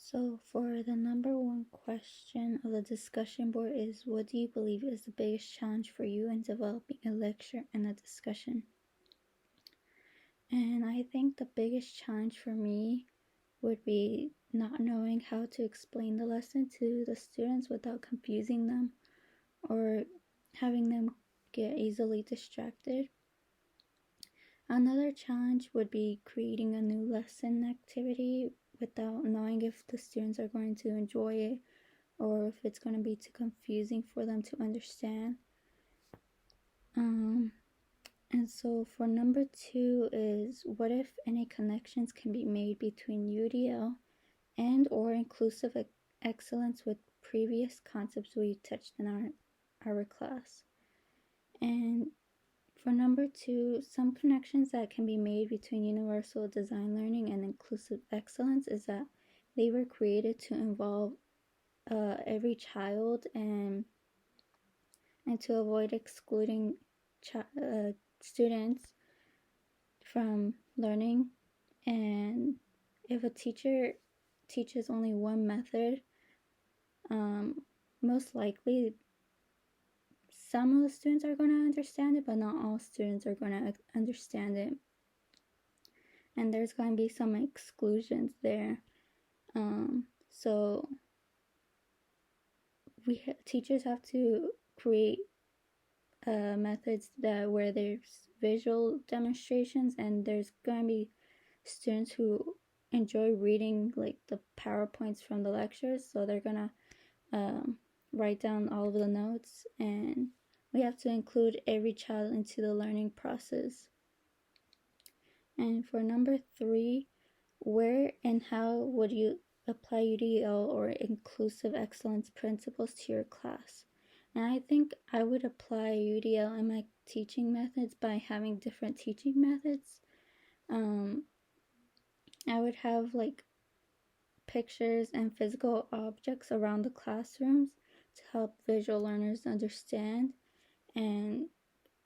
So for the number one question of the discussion board is, what do you believe is the biggest challenge for you in developing a lecture and a discussion? And I think the biggest challenge for me would be not knowing how to explain the lesson to the students without confusing them or having them get easily distracted. Another challenge would be creating a new lesson activity without knowing if the students are going to enjoy it or if it's going to be too confusing for them to understand. And so for number two is, what if any connections can be made between UDL and or inclusive excellence with previous concepts we touched in our class? And for number two, some connections that can be made between universal design learning and inclusive excellence is that they were created to involve every child and to avoid excluding students from learning. And if a teacher teaches only one method, most likely some of the students are going to understand it, but not all students are going to understand it. And there's going to be some exclusions there. So teachers have to create methods where there's visual demonstrations, and there's going to be students who enjoy reading like the PowerPoints from the lectures, so they're going to write down all of the notes, and we have to include every child into the learning process. And for number three, where and how would you apply UDL or inclusive excellence principles to your class? And I think I would apply UDL in my teaching methods by having different teaching methods. I would have like pictures and physical objects around the classrooms to help visual learners understand, and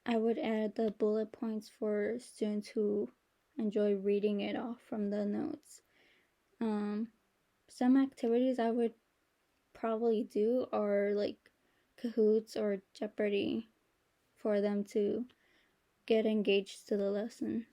I would add the bullet points for students who enjoy reading it off from the notes. Some activities I would probably do are like Kahoots or Jeopardy for them to get engaged to the lesson.